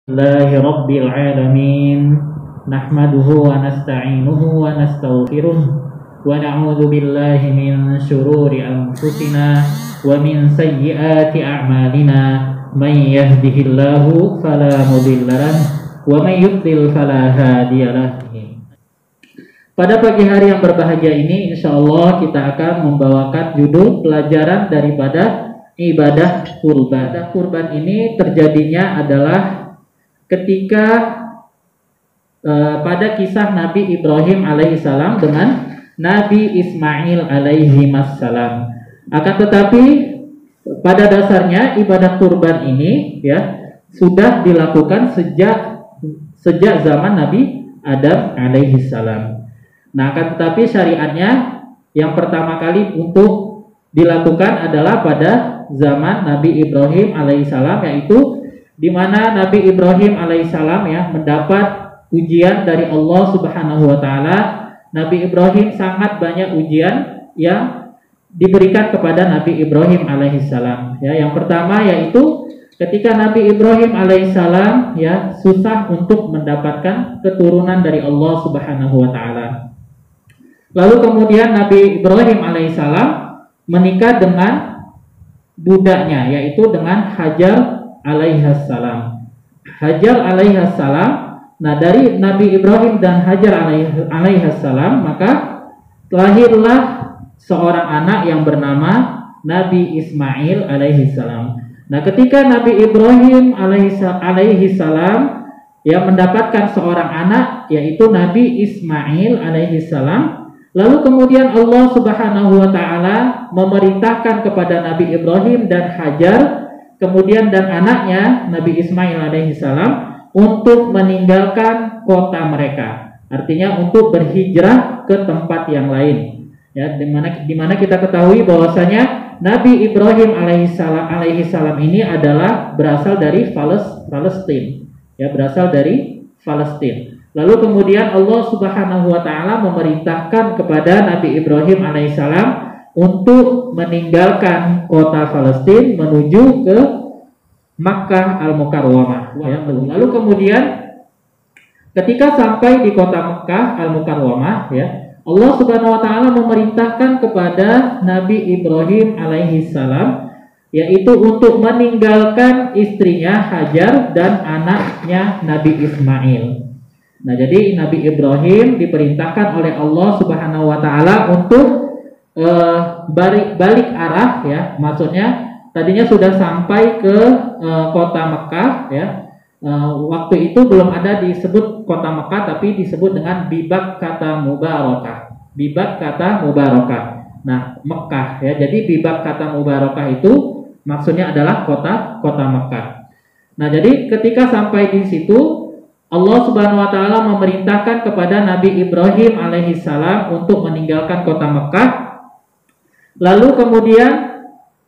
Alhamdulillahi Rabbil Alamin. Nahmaduhu wa nasta'inuhu wa nastaghfiruh wa na'udzu billahi min syururi anfusina wa min sayyiati a'malina. May yahdihillahu fala mudhillalah wa may yudlil fala hadiyalah. Pada pagi hari yang berbahagia ini, insyaallah kita akan membawakan judul pelajaran daripada ibadah kurban. Ibadah kurban ini terjadinya adalah ketika pada kisah Nabi Ibrahim alaihissalam dengan Nabi Ismail alaihissalam. Akan tetapi pada dasarnya ibadah kurban ini sudah dilakukan sejak zaman Nabi Adam alaihissalam. Nah, akan tetapi syariatnya yang pertama kali untuk dilakukan adalah pada zaman Nabi Ibrahim alaihissalam, yaitu di mana Nabi Ibrahim alaihissalam mendapat ujian dari Allah Subhanahu wa taala. Nabi Ibrahim sangat banyak ujian yang diberikan kepada Nabi Ibrahim alaihissalam. Yang pertama yaitu ketika Nabi Ibrahim alaihissalam susah untuk mendapatkan keturunan dari Allah Subhanahu wa taala. Lalu kemudian Nabi Ibrahim alaihissalam menikah dengan budaknya, yaitu dengan Hajar alaihassalam. Hajar alaihassalam. Nah, dari Nabi Ibrahim dan Hajar alaihassalam maka lahirlah seorang anak yang bernama Nabi Ismail alaihissalam. Nah, ketika Nabi Ibrahim alaihissalam mendapatkan seorang anak, yaitu Nabi Ismail alaihissalam, lalu kemudian Allah Subhanahu wa taala memerintahkan kepada Nabi Ibrahim dan Hajar kemudian dan anaknya Nabi Ismail alaihissalam untuk meninggalkan kota mereka. Artinya untuk berhijrah ke tempat yang lain. Di mana kita ketahui bahwasanya Nabi Ibrahim alaihissalam ini adalah berasal dari Palestina. Berasal dari Palestina. Lalu kemudian Allah Subhanahu wa taala memerintahkan kepada Nabi Ibrahim alaihissalam untuk meninggalkan kota Palestina menuju ke Makkah Al-Mukarramah. Lalu kemudian ketika sampai di kota Makkah Al-Mukarramah, Allah Subhanahu wa taala memerintahkan kepada Nabi Ibrahim alaihissalam yaitu untuk meninggalkan istrinya Hajar dan anaknya Nabi Ismail. Nah, jadi Nabi Ibrahim diperintahkan oleh Allah Subhanahu wa taala untuk balik arah, maksudnya tadinya sudah sampai ke kota Mekah, waktu itu belum ada disebut kota Mekah, tapi disebut dengan Bibak kata Mubarakah. Bibak kata Mubarakah. Nah, Mekah, jadi Bibak kata Mubarakah itu maksudnya adalah kota Mekah. Nah, jadi ketika sampai di situ, Allah Subhanahu wa taala memerintahkan kepada Nabi Ibrahim alaihissalam untuk meninggalkan kota Mekah. Lalu kemudian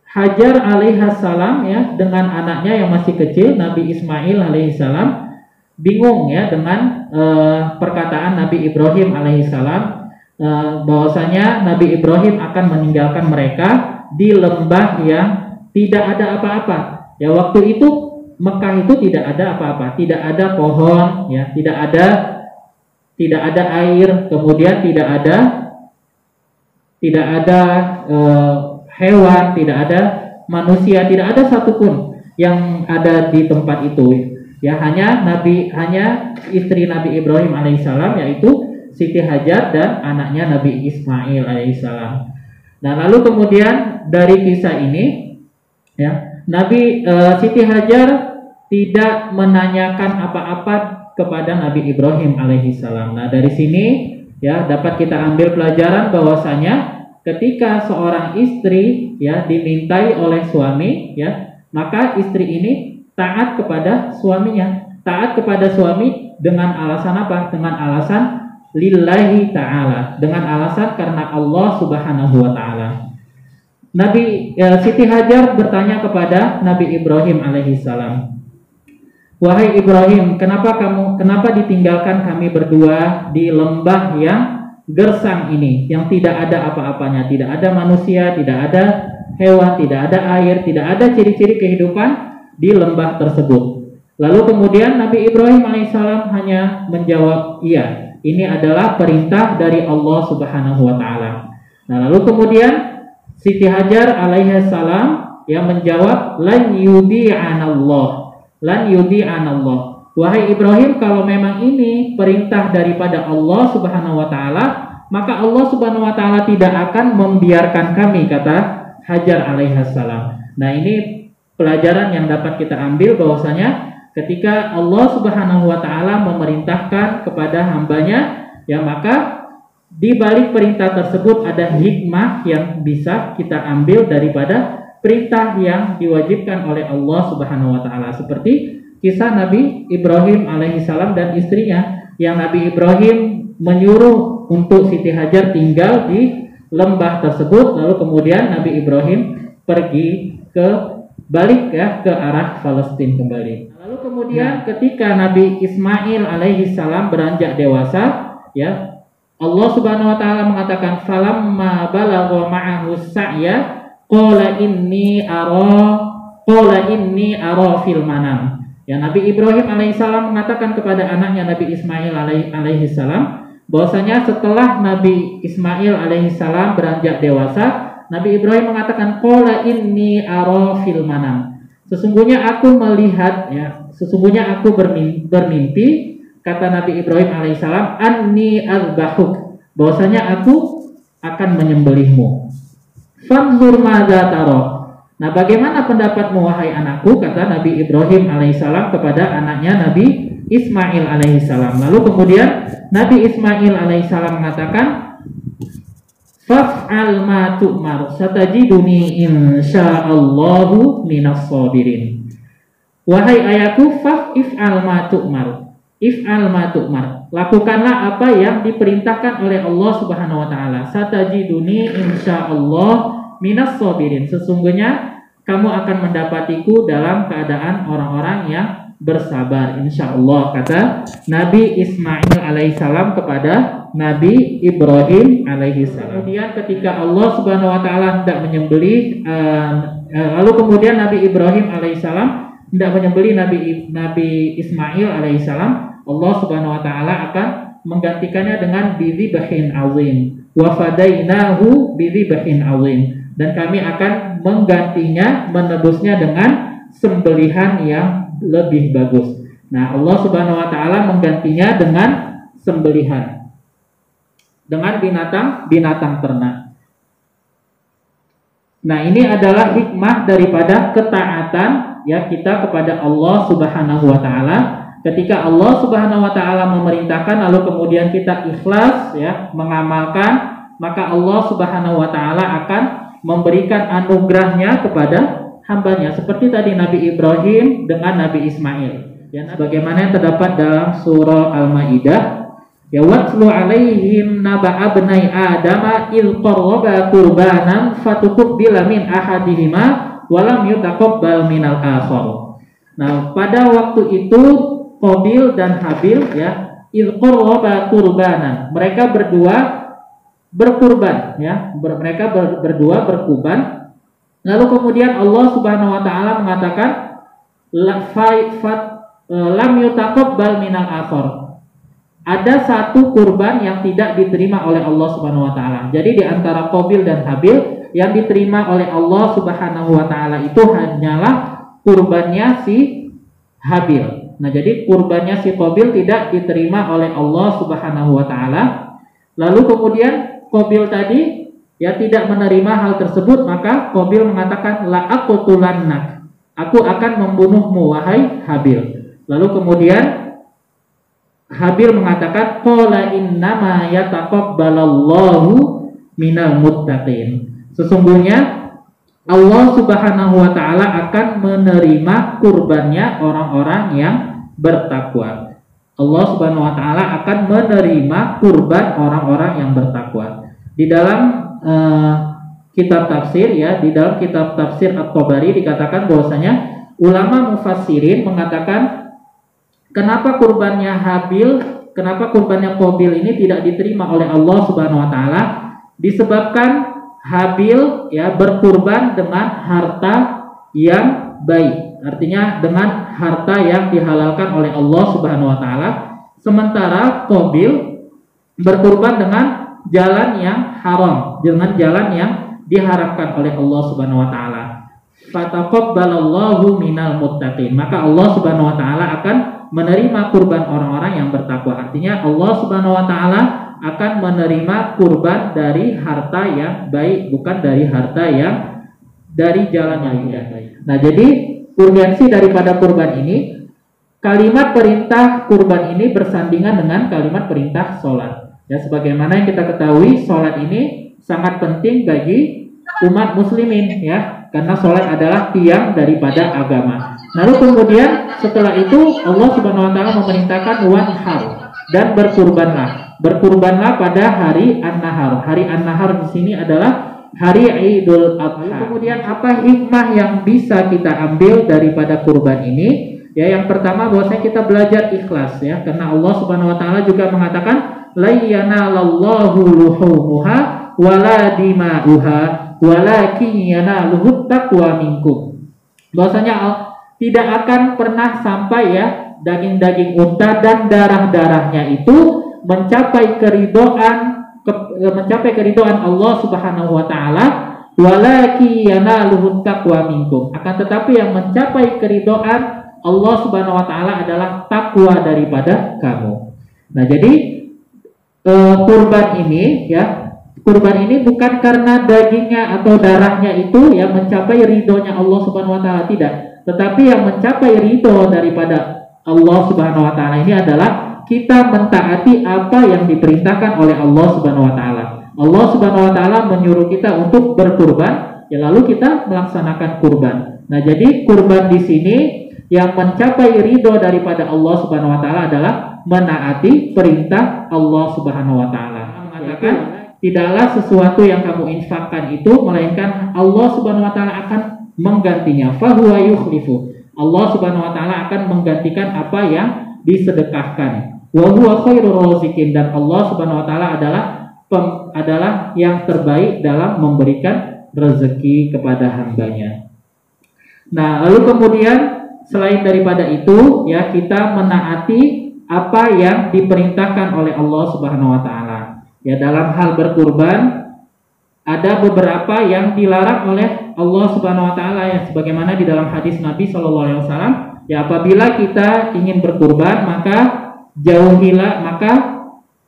Hajar alaihissalam dengan anaknya yang masih kecil Nabi Ismail alaihissalam bingung dengan perkataan Nabi Ibrahim alaihissalam bahwasanya Nabi Ibrahim akan meninggalkan mereka di lembah yang tidak ada apa-apa. Waktu itu Mekah itu tidak ada apa-apa, tidak ada pohon, tidak ada air, kemudian tidak ada hewan, tidak ada manusia, tidak ada satupun yang ada di tempat itu. Hanya istri Nabi Ibrahim alaihissalam, yaitu Siti Hajar dan anaknya Nabi Ismail alaihissalam. Nah, lalu kemudian dari kisah ini, Siti Hajar tidak menanyakan apa-apa kepada Nabi Ibrahim alaihissalam. Nah, dari sini dapat kita ambil pelajaran bahwasanya ketika seorang istri dimintai oleh suami, maka istri ini taat kepada suaminya. Taat kepada suami dengan alasan apa? Dengan alasan lillahi ta'ala, dengan alasan karena Allah Subhanahu wa taala. Siti Hajar bertanya kepada Nabi Ibrahim alaihissalam, "Wahai Ibrahim, kenapa ditinggalkan kami berdua di lembah yang gersang ini, yang tidak ada apa-apanya, tidak ada manusia, tidak ada hewan, tidak ada air, tidak ada ciri-ciri kehidupan di lembah tersebut?" Lalu kemudian Nabi Ibrahim alaihissalam hanya menjawab, iya, ini adalah perintah dari Allah Subhanahu wa taala. Nah, lalu kemudian Siti Hajar alaihissalam yang menjawab, lan yudi'anallah. Lan yudi'anallah. Wahai Ibrahim, kalau memang ini perintah daripada Allah Subhanahu wa taala, maka Allah Subhanahu wa taala tidak akan membiarkan kami, kata Hajar alaihissalam. Nah, ini pelajaran yang dapat kita ambil bahwasanya ketika Allah Subhanahu wa taala memerintahkan kepada hambanya, ya maka di balik perintah tersebut ada hikmah yang bisa kita ambil daripada perintah yang diwajibkan oleh Allah Subhanahu wa taala, seperti kisah Nabi Ibrahim alaihissalam dan istrinya, yang Nabi Ibrahim menyuruh untuk Siti Hajar tinggal di lembah tersebut, lalu kemudian Nabi Ibrahim pergi balik ke arah Palestina kembali. Lalu kemudian ketika Nabi Ismail alaihissalam beranjak dewasa, ya Allah Subhanahu wa taala mengatakan, falamma balagha ma'ahu sa'ya qala inni ara fil manam. Ya, Nabi Ibrahim alaihissalam mengatakan kepada anaknya Nabi Ismail alaihissalam bahwasanya setelah Nabi Ismail alaihissalam beranjak dewasa, Nabi Ibrahim mengatakan, qala inni ara fil manam. Sesungguhnya aku melihat, ya, sesungguhnya aku bermimpi, kata Nabi Ibrahim alaihissalam, anni azbahuk, bahwasanya aku akan menyembelihmu. Fanzur madza tara. Nah, bagaimana pendapatmu wahai anakku, kata Nabi Ibrahim alaihissalam kepada anaknya Nabi Ismail alaihissalam. Lalu kemudian Nabi Ismail alaihissalam mengatakan, faf'al ma tu'mar satajiduni insyaallahu minas sabirin. Wahai ayahku, fa'if'al ma tu'mar. If'al ma tu'mar. Lakukanlah apa yang diperintahkan oleh Allah Subhanahu wa taala. Satajiduni insyaallah minas sabirin. Sesungguhnya kamu akan mendapatiku dalam keadaan orang-orang yang bersabar, insyaallah, kata Nabi Ismail alaihissalam kepada Nabi Ibrahim alaihissalam. Kemudian ketika Allah Subhanahu wa taala hendak menyembelih, lalu kemudian Nabi Ibrahim alaihissalam hendak menyembelih Nabi Ismail alaihissalam, Allah Subhanahu wa taala akan menggantikannya dengan bidzibahin azim. Wa fadainahu bidzibahin azim. Dan kami akan menggantinya, menebusnya dengan sembelihan yang lebih bagus. Nah, Allah Subhanahu wa taala menggantinya dengan sembelihan, dengan binatang ternak. Nah, ini adalah hikmah daripada ketaatan ya kita kepada Allah Subhanahu wa taala. Ketika Allah Subhanahu wa taala memerintahkan lalu kemudian kita ikhlas ya mengamalkan, maka Allah Subhanahu wa taala akan memberikan anugerahnya kepada hambanya, seperti tadi Nabi Ibrahim dengan Nabi Ismail. Ya, bagaimana yang terdapat dalam surah Al-Maidah, ya watlu alaihim naba'a abnai adama il qarraba qurbanan fatuqbila min ahadihima wa lam yutaqabbal minal akhar. Nah, pada waktu itu Qabil dan Habil ya il qarraba qurbanan, mereka berdua berkurban ya, mereka berdua berkurban. Lalu kemudian Allah Subhanahu wa taala mengatakan lam yutaqabbal minal akhar. Ada satu kurban yang tidak diterima oleh Allah Subhanahu wa taala. Jadi di antara Qabil dan Habil yang diterima oleh Allah Subhanahu wa taala itu hanyalah kurbannya si Habil. Nah, jadi kurbannya si Qabil tidak diterima oleh Allah Subhanahu wa taala. Lalu kemudian Qabil tadi ya tidak menerima hal tersebut, maka Qabil mengatakan la aqtulannak, aku akan membunuhmu wahai Habil. Lalu kemudian Habil mengatakan qala innama yataqabbalallahu minal muttaqin, sesungguhnya Allah Subhanahu wa taala akan menerima kurbannya orang-orang yang bertakwa. Allah Subhanahu wa taala akan menerima kurban orang-orang yang bertakwa. Di dalam kitab tafsir ya, di dalam kitab tafsir At-Tabari dikatakan bahwasanya ulama mufassirin mengatakan kenapa kurbannya Qabil ini tidak diterima oleh Allah Subhanahu wa taala, disebabkan Habil ya berkurban dengan harta yang baik. artinya dengan harta yang dihalalkan oleh Allah Subhanahu wa taala, sementara Qabil berkurban dengan jalan yang haram, dengan jalan yang diharamkan oleh Allah Subhanahu wa taala. Fataqabbalallahu minal muttaqin. Maka Allah Subhanahu wa taala akan menerima kurban orang-orang yang bertakwa. Artinya Allah Subhanahu wa taala akan menerima kurban dari harta yang baik, bukan dari harta yang dari jalan yang tidak baik. Nah, jadi urgensi daripada kurban ini, kalimat perintah kurban ini bersandingan dengan kalimat perintah sholat. Ya, sebagaimana yang kita ketahui, sholat ini sangat penting bagi umat muslimin, ya, karena sholat adalah tiang daripada agama. Lalu kemudian setelah itu Allah Subhanahu wa taala memerintahkan wanhar, dan berkurbanlah pada hari an-nahar. Hari an-nahar di sini adalah hari Idul Adha. Kemudian apa hikmah yang bisa kita ambil daripada kurban ini? Ya, yang pertama bahwasanya kita belajar ikhlas, ya, karena Allah Subhanahu wa taala juga mengatakan la yanalallahu luhumuha wala dima'uha walakin yanaluhut taqwa minkum. Bahwasanya tidak akan pernah sampai, ya, daging-daging unta dan darah-darahnya itu mencapai keridhaan Allah Subhanahu wa taala, walakin yanaluhut taqwa minkum. Akan tetapi yang mencapai keridhaan Allah Subhanahu wa taala adalah takwa daripada kamu. Nah, jadi kurban ini, ya, kurban ini bukan karena dagingnya atau darahnya itu yang mencapai ridhonya Allah Subhanahu wa taala, tidak. Tetapi yang mencapai ridho daripada Allah Subhanahu wa taala ini adalah kita mentaati apa yang diperintahkan oleh Allah Subhanahu wa taala. Allah Subhanahu wa taala menyuruh kita untuk berkurban, ya, lalu kita melaksanakan kurban. Nah, jadi kurban di sini yang mencapai ridho daripada Allah Subhanahu wa taala adalah menaati perintah Allah Subhanahu wa taala. Mengatakan tidaklah sesuatu yang kamu infakkan itu melainkan Allah Subhanahu wa taala akan menggantinya. Fahuwa yukhlifu. Allah Subhanahu wa taala akan menggantikan apa yang disedekahkan. Wa huwa khairur raziqin, dan Allah Subhanahu wa taala adalah yang terbaik dalam memberikan rezeki kepada hambanya. Nah, lalu kemudian selain daripada itu, ya, kita menaati apa yang diperintahkan oleh Allah Subhanahu wa taala. Ya, dalam hal berkurban ada beberapa yang dilarang oleh Allah Subhanahu wa taala, yang sebagaimana di dalam hadis Nabi sallallahu alaihi wasallam, ya, apabila kita ingin berkurban maka jauhilah, maka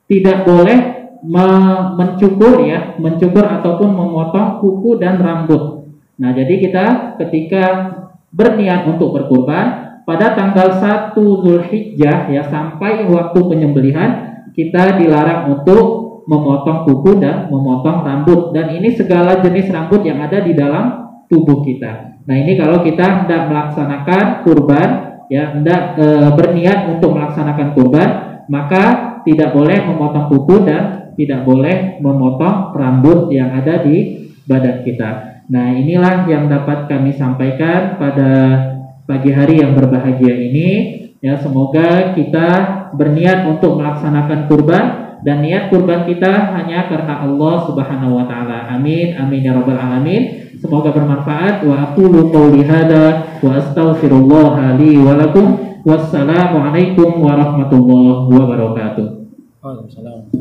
tidak boleh mencukur ataupun memotong kuku dan rambut. Nah, jadi kita ketika berniat untuk berkurban pada tanggal 1 Zulhijjah, ya, sampai waktu penyembelihan kita dilarang untuk memotong kuku dan memotong rambut, dan ini segala jenis rambut yang ada di dalam tubuh kita. Nah, ini kalau kita hendak melaksanakan kurban, ya, hendak berniat untuk melaksanakan kurban, maka tidak boleh memotong kuku dan tidak boleh memotong rambut yang ada di badan kita. Nah, inilah yang dapat kami sampaikan pada pagi hari yang berbahagia ini. Ya, semoga kita berniat untuk melaksanakan kurban, dan niat kurban kita hanya karena Allah Subhanahu wa taala. Amin, amin ya rabbal alamin. Semoga bermanfaat. Wa aqulu qouli hadza wa astaghfirullah li wa lakum. Wassalamu alaikum warahmatullahi wabarakatuh. Waalaikumsalam.